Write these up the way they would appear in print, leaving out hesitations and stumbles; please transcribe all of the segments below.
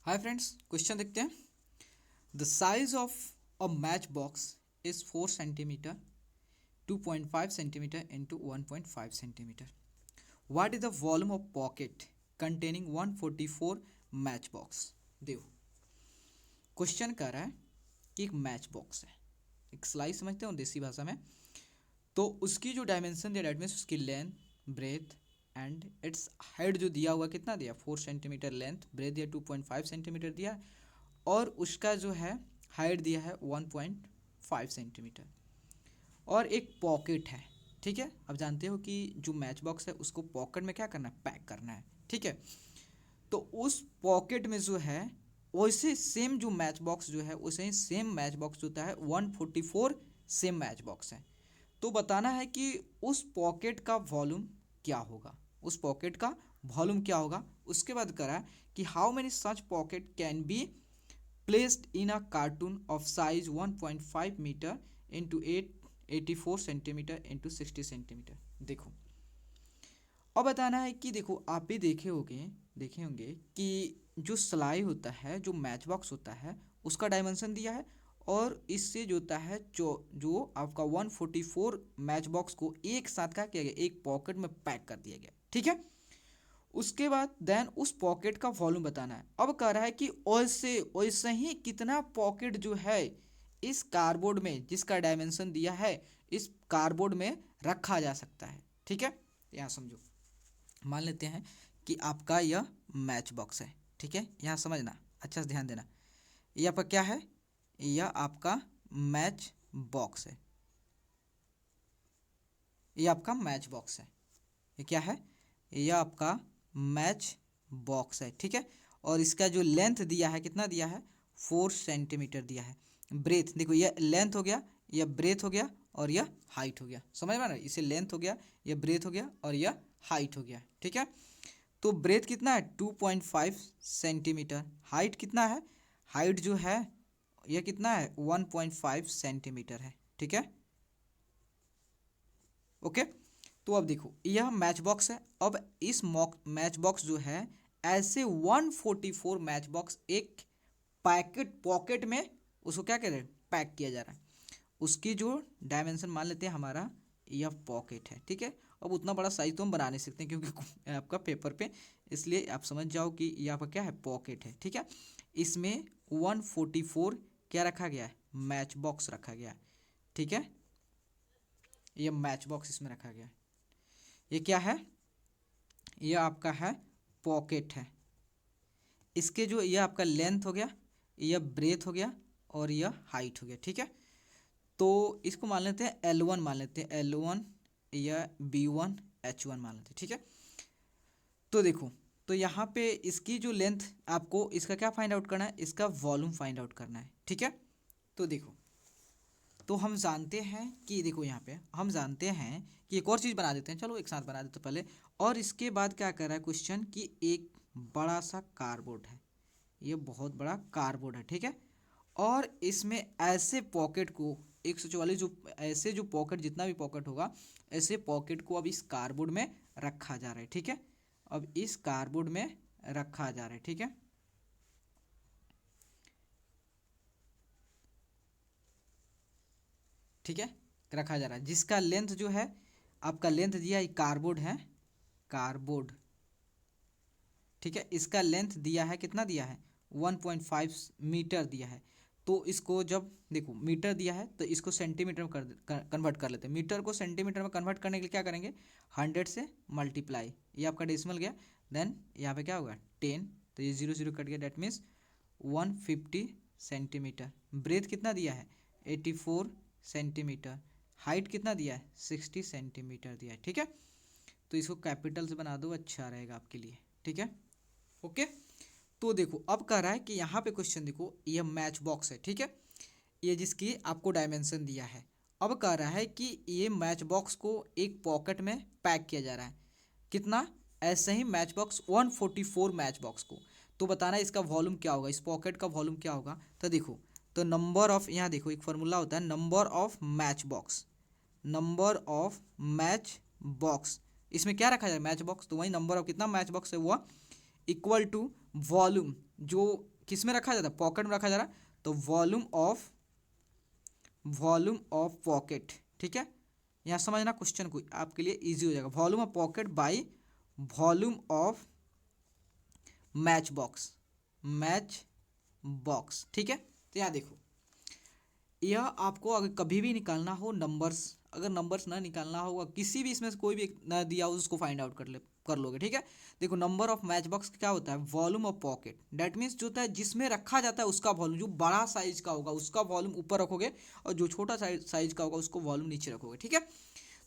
Hi friends, question देखते हैं। The size of a match box is 4 centimetre, 2.5 centimetre into 1.5 centimetre. What is the volume of pocket containing 144 match box. देखो, question कर रहा है कि एक मैच बॉक्स है, एक स्लाइस समझते हो देसी भाषा में। तो उसकी जो डायमेंशन दिया, डेट मीन्स उसकी length, breadth and its height जो दिया हुआ कितना दिया, 4 सेंटीमीटर लेंथ, ब्रेथ दिया 2.5 सेंटीमीटर दिया, और उसका जो है हाइट दिया है 1.5 सेंटीमीटर, और एक पॉकेट है। ठीक है, अब जानते हो कि जो मैच बॉक्स है उसको पॉकेट में क्या करना है, पैक करना है। ठीक है, तो उस पॉकेट में जो है वैसे सेम जो मैच बॉक्स जो है वैसे ही सेम मैच बॉक्स जो होता है 144 सेम मैच बॉक्स है। तो बताना है कि उस पॉकेट का वॉल्यूम क्या होगा, उस पॉकेट का वॉल्यूम क्या होगा। उसके बाद करा कि how many such pocket can be placed in a cartoon of size 1.5 meter into 84 centimetre into 60 centimetre. देखो, अब बताना है कि देखो आप भी देखे होंगे कि जो सिलाई होता है, जो मैच बॉक्स होता है, उसका डायमेंशन दिया है, और इससे जो होता है जो आपका 144 मैच बॉक्स को एक साथ क्या किया गया, एक पॉकेट में पैक कर दिया गया। ठीक है, उसके बाद देन उस पॉकेट का वॉल्यूम बताना है। अब कह रहा है कि वैसे वैसे ही कितना पॉकेट जो है इस कार्डबोर्ड में, जिसका डायमेंशन दिया है, इस कार्डबोर्ड में रखा जा सकता है। ठीक है, यहाँ समझो, मान लेते हैं कि आपका यह मैच बॉक्स है। ठीक है, यहाँ समझना, अच्छा से ध्यान देना। यह आपका क्या है, यह आपका मैच बॉक्स है, यह आपका मैच बॉक्स है। ये क्या है, यह आपका मैच बॉक्स है। ठीक है, और इसका जो लेंथ दिया है कितना दिया है, 4 सेंटीमीटर दिया है। ब्रेथ देखो, यह लेंथ हो गया, यह ब्रेथ हो गया, और यह हाइट हो गया। समझ में आ रहा है, इसे लेंथ हो गया, यह ब्रेथ हो गया, और यह हाइट हो गया। ठीक है, तो ब्रेथ कितना है 2.5 सेंटीमीटर, हाइट कितना है, हाइट जो है यह कितना है 1.5 सेंटीमीटर है। ठीक है, ओके। तो अब देखो, यह मैच बॉक्स है। अब इस मॉक मैच बॉक्स जो है, ऐसे 144 मैच बॉक्स एक पैकेट पॉकेट में उसको क्या कह रहे हैं, पैक किया जा रहा है। उसकी जो डायमेंशन मान लेते हैं हमारा, यह पॉकेट है। ठीक है, अब उतना बड़ा साइज तो हम बना नहीं सकते क्योंकि आपका पेपर पे, इसलिए आप समझ जाओ कि यह आपका क्या है, पॉकेट है। ठीक है, इसमें 144 क्या रखा गया है, मैच बॉक्स रखा गया है। ठीक है, यह मैच बॉक्स इसमें रखा गया है। ये क्या है, ये आपका है पॉकेट है। इसके जो ये आपका लेंथ हो गया, यह ब्रेथ हो गया, और यह हाइट हो गया। ठीक है, तो इसको मान लेते हैं L1, मान लेते हैं L1 या B1 H1 मान लेते हैं। ठीक है, तो देखो, तो यहाँ पे इसकी जो लेंथ, आपको इसका क्या फाइंड आउट करना है, इसका वॉल्यूम फाइंड आउट करना है। ठीक है, तो देखो, तो हम जानते हैं कि देखो यहाँ पे हम जानते हैं कि एक और चीज़ बना देते हैं, चलो एक साथ बना देते हैं पहले। और इसके बाद क्या कर रहा है क्वेश्चन कि एक बड़ा सा कार्डबोर्ड है, ये बहुत बड़ा कार्डबोर्ड है। ठीक है, और इसमें ऐसे पॉकेट को 144 जो ऐसे जो पॉकेट, जितना भी पॉकेट होगा, ऐसे पॉकेट को अब इस कार्डबोर्ड में रखा जा रहा है। ठीक है, अब इस कार्डबोर्ड में रखा जा रहा है। ठीक है, ठीक है, रखा जा रहा है, जिसका लेंथ जो है, आपका लेंथ दिया है, कार्डबोर्ड है, कार्डबोर्ड। ठीक है, इसका लेंथ दिया है, कितना दिया है, 1.5 मीटर दिया है। तो इसको जब देखो मीटर दिया है, तो इसको सेंटीमीटर में कन्वर्ट कर लेते हैं। मीटर को सेंटीमीटर में कन्वर्ट करने के लिए क्या करेंगे, 100 से मल्टीप्लाई, ये आपका डेसिमल गया, देन यहाँ पे क्या होगा 10, तो ये 0 0 कट गया, डेट मीन्स 150 सेंटीमीटर। ब्रेथ कितना दिया है, 84 सेंटीमीटर। हाइट कितना दिया है, 60 सेंटीमीटर दिया है। ठीक है, तो इसको कैपिटल से बना दो, अच्छा रहेगा आपके लिए। ठीक है, ओके। तो देखो, अब कह रहा है कि यहाँ पे क्वेश्चन देखो, ये मैच बॉक्स है। ठीक है, ये जिसकी आपको डायमेंशन दिया है। अब कह रहा है कि ये मैच बॉक्स को एक पॉकेट में पैक किया जा रहा है, कितना, ऐसे ही मैच बॉक्स 144 मैच बॉक्स को। तो बताना है इसका वॉल्यूम क्या होगा, इस पॉकेट का वॉल्यूम क्या होगा। तो देखो, तो नंबर ऑफ, यहाँ देखो एक फार्मूला होता है, number of match box, number of match box, इसमें क्या रखा जाए, मैच बॉक्स, तो वही नंबर ऑफ कितना मैच बॉक्स है वो इक्वल टू वॉल्यूम, जो किस में रखा जाता है, पॉकेट में रखा जा रहा है, तो वॉल्यूम ऑफ पॉकेट, ठीक है। यहाँ समझना क्वेश्चन को, आपके लिए इजी हो जाएगा। Volume of pocket by volume of match box, ठीक है। तो यहाँ देखो, यह आपको अगर कभी भी निकालना हो नंबर्स, अगर नंबर्स ना निकालना होगा, किसी भी इसमें से कोई भी ना दिया हो उसको फाइंड आउट कर लोगे, ठीक है। देखो नंबर ऑफ मैच बॉक्स क्या होता है, volume of pocket, that means जो होता है जिसमें रखा जाता है उसका वॉल्यूम, जो बड़ा साइज का होगा उसका वॉल्यूम ऊपर रखोगे, और जो छोटा साइज का होगा उसको वॉल्यूम नीचे रखोगे, ठीक है।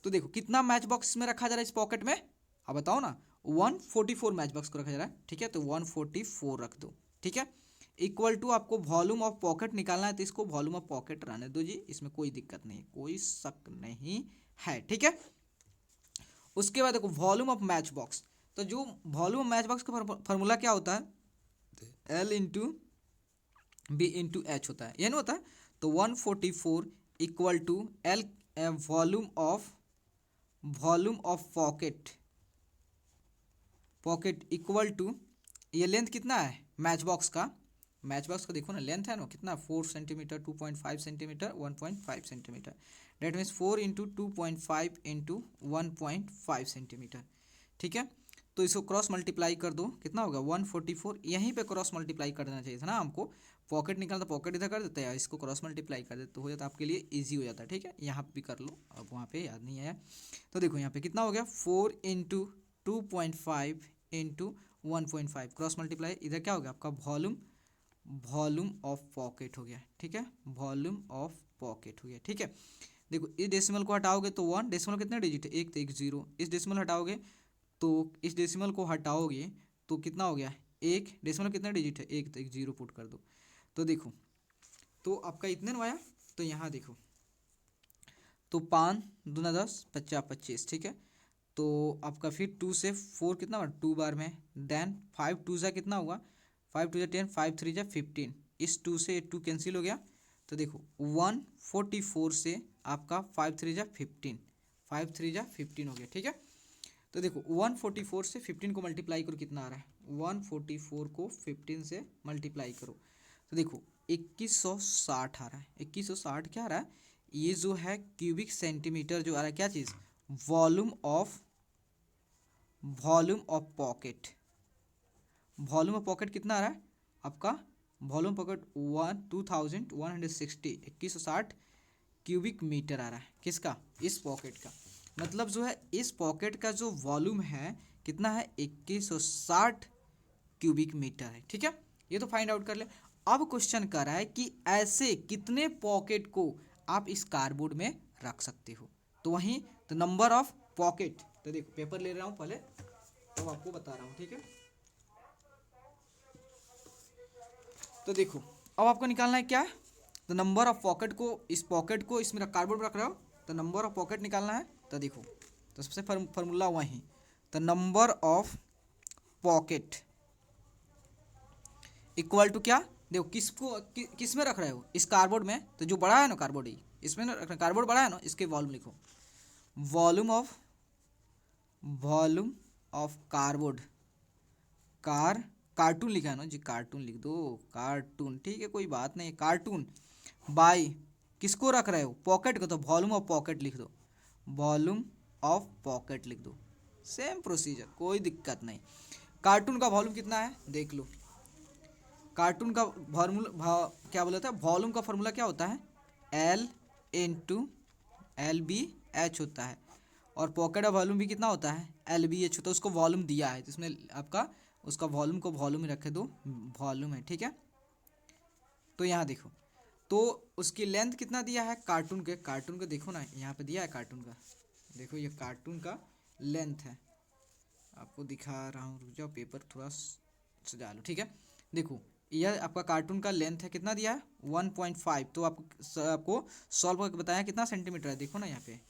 तो देखो कितना मैच बॉक्स में रखा जा रहा है इस पॉकेट में, अब बताओ ना, 144 मैच बॉक्स को रखा जा रहा है, ठीक है। तो 144 रख दो, ठीक है। इक्वल टू आपको वॉल्यूम ऑफ पॉकेट निकालना है, तो इसको वॉल्यूम ऑफ पॉकेट रहने दो जी, इसमें कोई दिक्कत नहीं है, कोई शक नहीं है, ठीक है। उसके बाद देखो वॉल्यूम ऑफ मैच बॉक्स, तो जो वॉल्यूम ऑफ मैच बॉक्स का फॉर्मूला क्या होता है, L into B into H होता है, ये नहीं होता है। तो 144 equal to L volume of pocket equal to, ये लेंथ कितना है मैच बॉक्स का देखो ना, लेंथ है ना कितना, 4 centimetre, 2.5 centimetre, 1.5 centimetre, that means 4 into 2.5 into 1.5 centimetre, ठीक है। तो इसको क्रॉस मल्टीप्लाई कर दो, कितना होगा 144, यहीं पे क्रॉस मल्टीप्लाई कर देना चाहिए था ना हमको, पॉकेट निकालता, पॉकेट इधर कर देते हैं, इसको क्रॉस मल्टीप्लाई कर देते तो हो जाता, आपके लिए ईजी हो जाता है, ठीक है। यहाँ पे भी कर लो, अब वहाँ पे याद नहीं आया। तो देखो यहाँ पे कितना हो गया, 4 इंटू 2.5 इंटू 1.5, क्रॉस मल्टीप्लाई, इधर क्या हो गया आपका वॉल्यूम ऑफ पॉकेट हो गया, ठीक है, वॉल्यूम ऑफ पॉकेट हो गया, ठीक है। देखो इस डेसिमल को हटाओगे तो 1, डेसिमल कितने डिजिट है, एक, तो एक जीरो, इस डेसिमल हटाओगे तो इस डेसिमल को हटाओगे तो कितना हो गया, एक, डेसिमल कितने डिजिट है, एक, तो एक जीरो पुट कर दो। तो देखो, तो आपका इतने में आया, तो यहाँ देखो, तो 5 दूना 10, 50 25, ठीक है। तो आपका फिर 2 से 4 कितना हुआ, 2 बार में, देन 5 2 जा कितना हुआ, 5 2 जा 10, 5 3 जा 15, इस 2 से 2 कैंसिल हो गया। तो देखो 144 से आपका 5 3 जा 15, 5 3 जा 15 हो गया, ठीक है। तो देखो 144 से 15 को मल्टीप्लाई करो, कितना आ रहा है, 144 को 15 से मल्टीप्लाई करो, तो देखो 2160 आ रहा है, 2160 क्या आ रहा है, ये जो है क्यूबिक सेंटीमीटर जो आ रहा है, क्या चीज़, volume of pocket, volume of pocket कितना आ रहा है आपका, वॉल्यूम पॉकेट 2160, 2160 क्यूबिक मीटर आ रहा है, किसका, इस पॉकेट का। मतलब जो है इस पॉकेट का जो वॉल्यूम है कितना है, 2160 क्यूबिक मीटर है, ठीक है। ये तो फाइंड आउट कर ले। अब क्वेश्चन कर रहा है कि ऐसे कितने पॉकेट को आप इस कार्डबोर्ड में रख सकते हो, तो वहीं तो नंबर ऑफ पॉकेट, तो देखो पेपर ले रहा हूँ पहले, तो आपको बता रहा हूँ, ठीक है। तो देखो अब आपको निकालना है क्या, तो नंबर ऑफ पॉकेट को, इस पॉकेट को इसमें कार्डबोर्ड में रख रहे हो, तो नंबर ऑफ पॉकेट निकालना है। तो देखो, तो सबसे फार्मूला वही, तो number of pocket equal to क्या, देखो किस में रख रहे हो, इस कार्डबोर्ड में, तो जो बड़ा है ना कार्डबोर्ड ही इसमें ना रखना, कार्डबोर्ड बड़ा है ना, इसके वॉल्यूम लिखो, वॉल्यूम ऑफ कार्डबोर्ड, कार्टून लिखा है ना जी, कार्टून लिख दो, कार्टून, ठीक है, कोई बात नहीं, कार्टून बाई किसको रख रहे हो, पॉकेट को, तो वॉल्यूम ऑफ पॉकेट लिख दो, वॉल्यूम ऑफ पॉकेट लिख दो, सेम प्रोसीजर, कोई दिक्कत नहीं। कार्टून का वॉल्यूम कितना है देख लो, कार्टून का फॉर्मूला क्या बोला था, वॉल्यूम का फॉर्मूला क्या होता है, L इंटू LBH होता है, और पॉकेट का वॉल्यूम भी कितना होता है, LBH होता है, उसको वॉल्यूम दिया है, तो इसमें आपका उसका वॉल्यूम को वॉल्यूम में रखे दो, वॉल्यूम है, ठीक है। तो यहाँ देखो, तो उसकी लेंथ कितना दिया है कार्टून के देखो ना, यहाँ पे दिया है कार्टून का, देखो ये कार्टून का लेंथ है, आपको दिखा रहा हूँ, रुक जाओ, पेपर थोड़ा सजा लो, ठीक है। देखो यह आपका कार्टून का लेंथ है, कितना दिया है 1.5, तो आपको सॉल्व करके बताया कितना सेंटीमीटर है, देखो ना यहाँ पे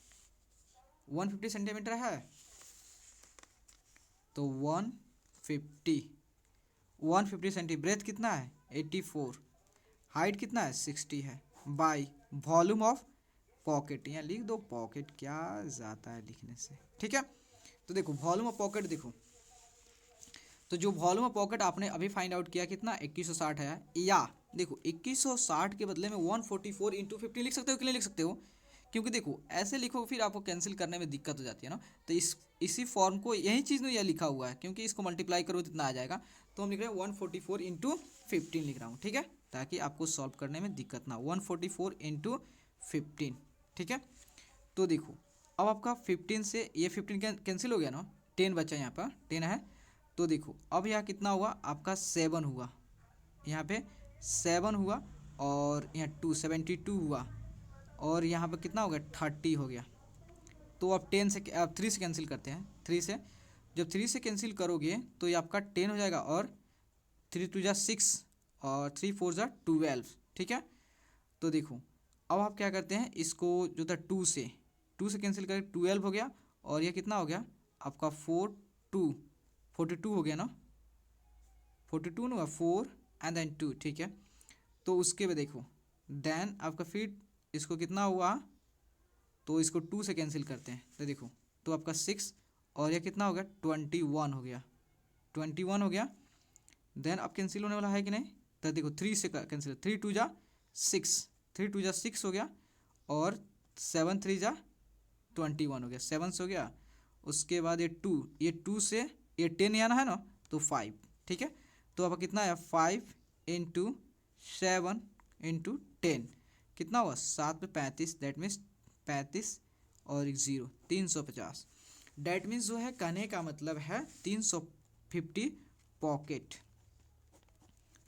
150 सेंटीमीटर है, तो 150 सेंटी, ब्रेथ कितना है 84, हाइट कितना है 60 है, बाई वॉल्यूम ऑफ पॉकेट, यहाँ लिख दो पॉकेट, क्या जाता है लिखने से, ठीक है। तो देखो वॉल्यूम ऑफ पॉकेट देखो, तो जो वॉल्यूम ऑफ पॉकेट आपने अभी फाइंड आउट किया कितना 2160 है, या देखो 2160 के बदले में 144 इंटू 15 लिख सकते हो कि नहीं लिख सकते हो, क्योंकि देखो ऐसे लिखो फिर आपको कैंसिल करने में दिक्कत हो जाती है ना। तो इसी फॉर्म को यही चीज़ में यह लिखा हुआ है, क्योंकि इसको मल्टीप्लाई करो जितना आ जाएगा, तो हम लिख रहे हैं 144 इंटू 15 लिख रहा हूँ, ठीक है, ताकि आपको सॉल्व करने में दिक्कत ना हो। 144 इंटू 15, ठीक है। तो देखो अब आपका 15 से ये 15 कैंसिल हो गया ना, 10 बचा यहाँ पर, 10 है। तो देखो अब यहाँ कितना हुआ आपका 7 हुआ, यहाँ पे 7 हुआ, और यहाँ 272 हुआ, और यहाँ पे कितना हो गया 30 हो गया। तो अब 10 से अब 3 से कैंसिल करते हैं, 3 से जब 3 से कैंसिल करोगे तो ये आपका 10 हो जाएगा, और 3 2 जा 6 और 3 4 जा 12, ठीक है। तो देखो अब आप क्या करते हैं, इसको जो था 2 से कैंसिल करके 12 हो गया, और ये कितना हो गया आपका 42 हो गया ना, 42 ना हुआ, 4 एंड देन 2, ठीक है। तो उसके बाद देखो देन आपका फिर इसको कितना हुआ, तो इसको 2 से कैंसिल करते हैं, तो देखो तो आपका 6, और ये कितना हो गया 21 हो गया, 21 हो गया। देन अब कैंसिल होने वाला है कि नहीं, तो देखो 3 से कैंसिल, 3 2 जा 6, 3 2 जा 6 हो गया, और 7 3 जा 21 हो गया, 7 से हो गया। उसके बाद ये 2 से ये 10 आना है ना, तो 5, ठीक है। तो अब कितना है 5 इंटू 7 इंटू 10 कितना हुआ 7 पे 35, दैट मीन्स 35 और 1 0 350। डैट मीन्स जो है कहने का मतलब है 350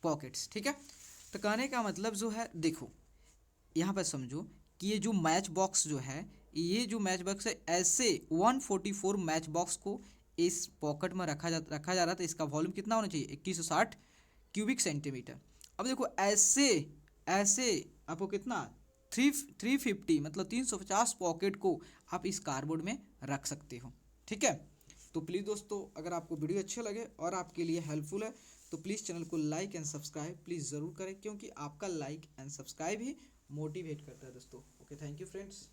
पॉकेट्स, ठीक है। तो कहने का मतलब जो है देखो यहाँ पर समझो कि ये जो मैच बॉक्स जो है, ये जो मैच बॉक्स है ऐसे 144 मैच बॉक्स को इस पॉकेट में रखा जा रहा है, तो इसका वॉल्यूम कितना होना चाहिए 2160 क्यूबिक सेंटीमीटर। अब देखो ऐसे ऐसे आपको कितना 350 मतलब 350 पॉकेट को आप इस कार्डबोर्ड में रख सकते हो, ठीक है। तो प्लीज़ दोस्तों अगर आपको वीडियो अच्छे लगे और आपके लिए हेल्पफुल है तो प्लीज़ चैनल को लाइक एंड सब्सक्राइब प्लीज़ ज़रूर करें, क्योंकि आपका like and subscribe he motivate करता है दोस्तों। Okay, thank you friends.